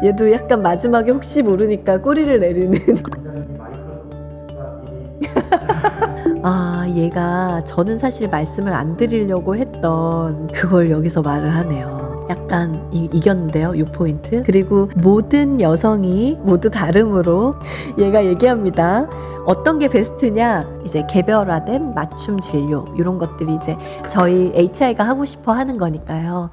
얘도 약간 마지막에 혹시 모르니까 꼬리를 내리는. 원장님이 마이크로소프트 측과 미리 아, 얘가 저는 사실 말씀을 안 드리려고 했던 그걸 여기서 말을 하네요. 약간 이겼는데요, 이 포인트. 그리고 모든 여성이 모두 다름으로 얘가 얘기합니다. 어떤 게 베스트냐? 이제 개별화된 맞춤 진료 이런 것들이 이제 저희 HI가 하고 싶어 하는 거니까요.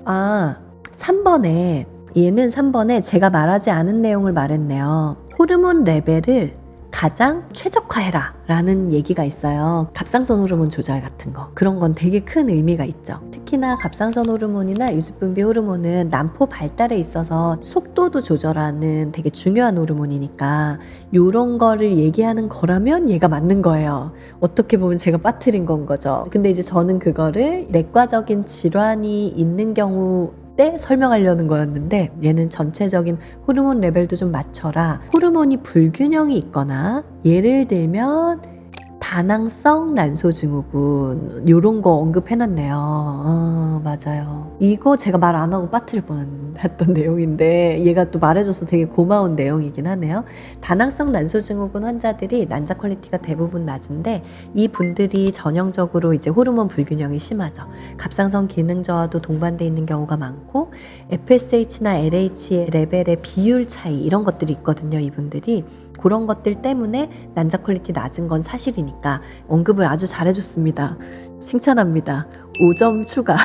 아, 3번에 얘는 3번에 제가 말하지 않은 내용을 말했네요. 호르몬 레벨을 가장 최적화해라 라는 얘기가 있어요. 갑상선 호르몬 조절 같은 거, 그런 건 되게 큰 의미가 있죠. 특히나 갑상선 호르몬이나 유수분비 호르몬은 난포 발달에 있어서 속도도 조절하는 되게 중요한 호르몬이니까 요런 거를 얘기하는 거라면 얘가 맞는 거예요. 어떻게 보면 제가 빠뜨린 건 거죠. 근데 이제 저는 그거를 내과적인 질환이 있는 경우 때 설명하려는 거였는데, 얘는 전체적인 호르몬 레벨도 좀 맞춰라. 호르몬이 불균형이 있거나 예를 들면 다낭성 난소 증후군 요런 거 언급해놨네요. 맞아요. 이거 제가 말 안 하고 빠뜨릴 뻔했던 내용인데 얘가 또 말해줘서 되게 고마운 내용이긴 하네요. 다낭성 난소 증후군 환자들이 난자 퀄리티가 대부분 낮은데 이 분들이 전형적으로 이제 호르몬 불균형이 심하죠. 갑상선 기능 저하도 동반돼 있는 경우가 많고 FSH나 LH의 레벨의 비율 차이 이런 것들이 있거든요. 이분들이 그런 것들 때문에 난자 퀄리티 낮은 건 사실이니까 언급을 아주 잘해줬습니다. 칭찬합니다. 5점 추가.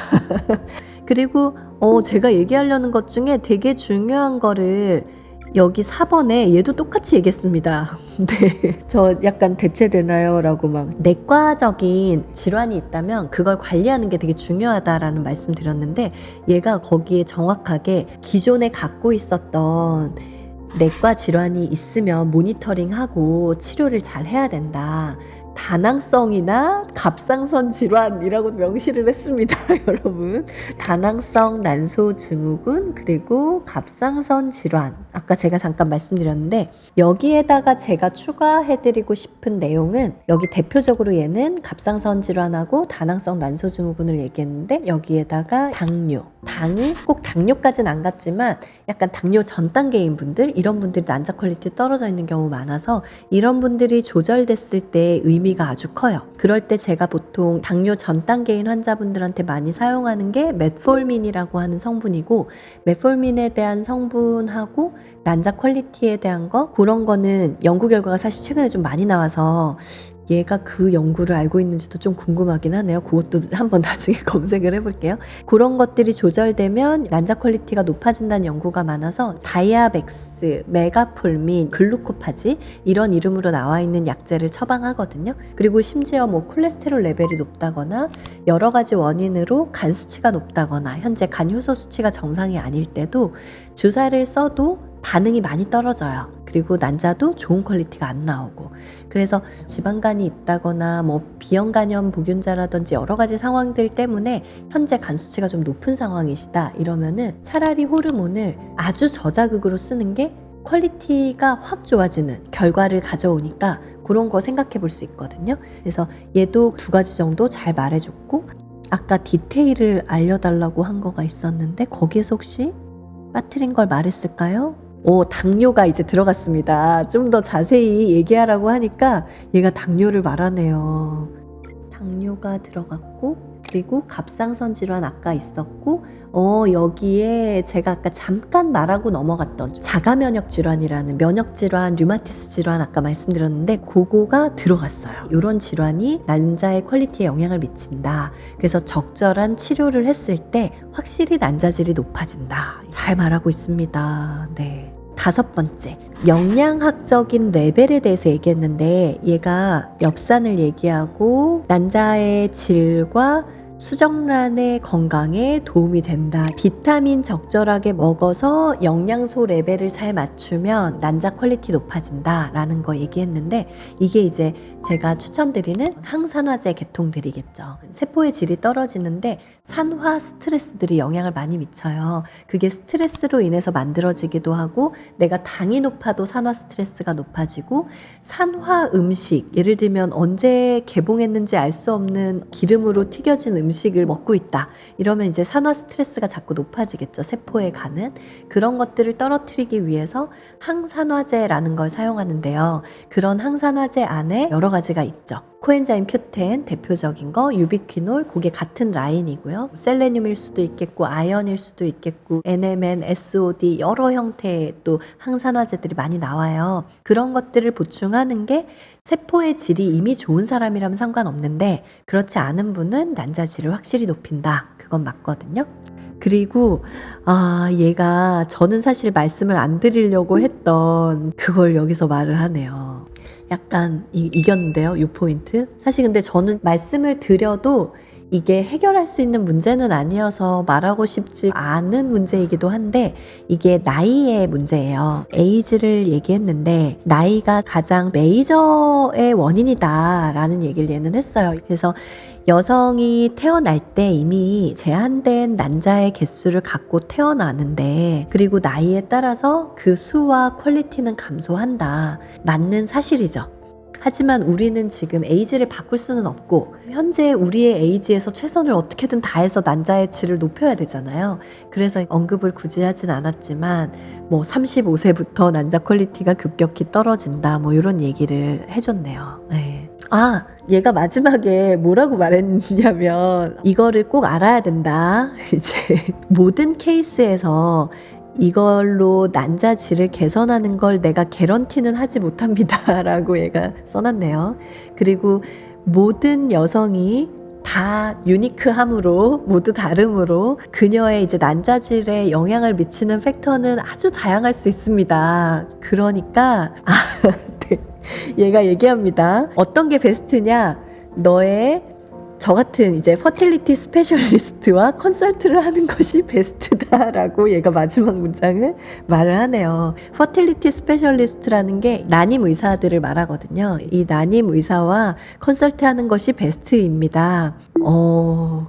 그리고 제가 얘기하려는 것 중에 되게 중요한 거를 여기 4번에 얘도 똑같이 얘기했습니다. 네, 저 약간 대체되나요? 라고 막 내과적인 질환이 있다면 그걸 관리하는 게 되게 중요하다라는 말씀 드렸는데 얘가 거기에 정확하게 기존에 갖고 있었던 내과 질환이 있으면 모니터링하고 치료를 잘 해야 된다. 다낭성이나 갑상선 질환이라고 명시를 했습니다. 여러분, 다낭성 난소 증후군 그리고 갑상선 질환, 아까 제가 잠깐 말씀드렸는데 여기에다가 제가 추가해드리고 싶은 내용은, 여기 대표적으로 얘는 갑상선 질환하고 다낭성 난소 증후군을 얘기했는데 여기에다가 당뇨, 당이 꼭 당뇨까지는 안 갔지만 약간 당뇨 전 단계인 분들, 이런 분들이 난자 퀄리티 떨어져 있는 경우 많아서 이런 분들이 조절됐을 때 의미가 아주 커요. 그럴 때 제가 보통 당뇨 전 단계인 환자분들한테 많이 사용하는 게 메폴민이라고 하는 성분이고, 메폴민에 대한 성분하고 난자 퀄리티에 대한 거, 그런 거는 연구 결과가 사실 최근에 좀 많이 나와서 얘가 그 연구를 알고 있는지도 좀 궁금하긴 하네요. 그것도 한번 나중에 검색을 해볼게요. 그런 것들이 조절되면 난자 퀄리티가 높아진다는 연구가 많아서 다이아백스, 메가폴민, 글루코파지 이런 이름으로 나와 있는 약제를 처방하거든요. 그리고 심지어 뭐 콜레스테롤 레벨이 높다거나 여러 가지 원인으로 간 수치가 높다거나 현재 간 효소 수치가 정상이 아닐 때도 주사를 써도 반응이 많이 떨어져요. 그리고 난자도 좋은 퀄리티가 안 나오고, 그래서 지방간이 있다거나 뭐 비형 간염 보균자라든지 여러 가지 상황들 때문에 현재 간 수치가 좀 높은 상황이시다 이러면은 차라리 호르몬을 아주 저자극으로 쓰는 게 퀄리티가 확 좋아지는 결과를 가져오니까 그런 거 생각해 볼 수 있거든요. 그래서 얘도 2가지 정도 잘 말해줬고, 아까 디테일을 알려달라고 한 거가 있었는데 거기에서 혹시 빠뜨린 걸 말했을까요? 당뇨가 이제 들어갔습니다. 좀 더 자세히 얘기하라고 하니까 얘가 당뇨를 말하네요. 당뇨가 들어갔고, 그리고 갑상선 질환 아까 있었고, 여기에 제가 아까 잠깐 말하고 넘어갔던 자가 면역 질환이라는 면역 질환, 류마티스 질환 아까 말씀드렸는데 그거가 들어갔어요. 이런 질환이 난자의 퀄리티에 영향을 미친다. 그래서 적절한 치료를 했을 때 확실히 난자질이 높아진다. 잘 말하고 있습니다. 네. 5번째, 영양학적인 레벨에 대해서 얘기했는데 얘가 엽산을 얘기하고 난자의 질과 수정란의 건강에 도움이 된다. 비타민 적절하게 먹어서 영양소 레벨을 잘 맞추면 난자 퀄리티 높아진다 라는 거 얘기했는데, 이게 이제 제가 추천드리는 항산화제 계통들이겠죠. 세포의 질이 떨어지는데 산화 스트레스들이 영향을 많이 미쳐요. 그게 스트레스로 인해서 만들어지기도 하고, 내가 당이 높아도 산화 스트레스가 높아지고, 산화 음식, 예를 들면 언제 개봉했는지 알 수 없는 기름으로 튀겨진 음식을 먹고 있다 이러면 이제 산화 스트레스가 자꾸 높아지겠죠. 세포에 가는 그런 것들을 떨어뜨리기 위해서 항산화제라는 걸 사용하는데요. 그런 항산화제 안에 여러 가지가 있죠. 코엔자임 Q10 대표적인 거, 유비퀴놀, 그게 같은 라인이고요. 셀레늄일 수도 있겠고 아연일 수도 있겠고 NMN, SOD 여러 형태의 또 항산화제들이 많이 나와요. 그런 것들을 보충하는 게 세포의 질이 이미 좋은 사람이라면 상관없는데, 그렇지 않은 분은 난자질을 확실히 높인다. 그건 맞거든요. 그리고 얘가 저는 사실 말씀을 안 드리려고 했던 그걸 여기서 말을 하네요. 약간 이겼는데요, 이 포인트. 사실 근데 저는 말씀을 드려도 이게 해결할 수 있는 문제는 아니어서 말하고 싶지 않은 문제이기도 한데, 이게 나이의 문제예요. 에이즈를 얘기했는데 나이가 가장 메이저의 원인이다 라는 얘기를 얘는 했어요. 그래서 여성이 태어날 때 이미 제한된 난자의 개수를 갖고 태어나는데, 그리고 나이에 따라서 그 수와 퀄리티는 감소한다. 맞는 사실이죠. 하지만 우리는 지금 에이지를 바꿀 수는 없고, 현재 우리의 에이지에서 최선을 어떻게든 다해서 난자의 질을 높여야 되잖아요. 그래서 언급을 굳이 하진 않았지만 35세부터 난자 퀄리티가 급격히 떨어진다 이런 얘기를 해줬네요. 네. 얘가 마지막에 뭐라고 말했냐면, 이거를 꼭 알아야 된다. 이제 모든 케이스에서 이걸로 난자 질을 개선하는 걸 내가 개런티는 하지 못합니다 라고 얘가 써놨네요. 그리고 모든 여성이 다 유니크함으로, 모두 다름으로 그녀의 이제 난자질에 영향을 미치는 팩터는 아주 다양할 수 있습니다. 그러니까 네. 얘가 얘기합니다. 어떤 게 베스트냐? 너의 저 같은 이제 퍼틸리티 스페셜리스트와 컨설트를 하는 것이 베스트다라고 얘가 마지막 문장을 말을 하네요. 퍼틸리티 스페셜리스트라는 게 난임 의사들을 말하거든요. 이 난임 의사와 컨설트하는 것이 베스트입니다.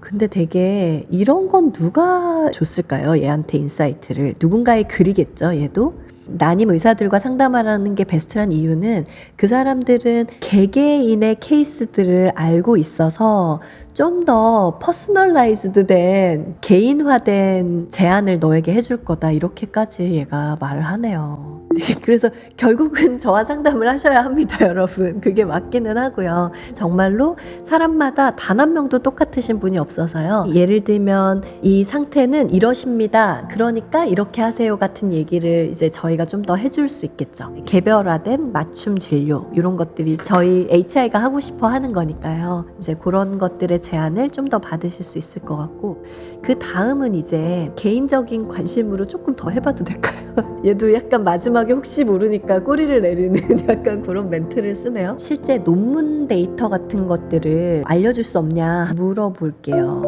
근데 되게 이런 건 누가 줬을까요? 얘한테 인사이트를. 누군가의 글이겠죠, 얘도? 난임 의사들과 상담하라는 게 베스트란 이유는 그 사람들은 개개인의 케이스들을 알고 있어서 좀 더 퍼스널라이즈드 된, 개인화된 제안을 너에게 해줄 거다, 이렇게까지 얘가 말을 하네요. 네, 그래서 결국은 저와 상담을 하셔야 합니다, 여러분. 그게 맞기는 하고요. 정말로 사람마다 단 한 명도 똑같으신 분이 없어서요. 예를 들면 이 상태는 이러십니다, 그러니까 이렇게 하세요 같은 얘기를 이제 저희가 좀 더 해줄 수 있겠죠. 개별화된 맞춤 진료, 이런 것들이 저희 HI가 하고 싶어 하는 거니까요. 이제 그런 것들의 제안을 좀 더 받으실 수 있을 것 같고, 그 다음은 이제 개인적인 관심으로 조금 더 해봐도 될까요? 얘도 약간 마지막에 혹시 모르니까 꼬리를 내리는 약간 그런 멘트를 쓰네요. 실제 논문 데이터 같은 것들을 알려줄 수 없냐 물어볼게요.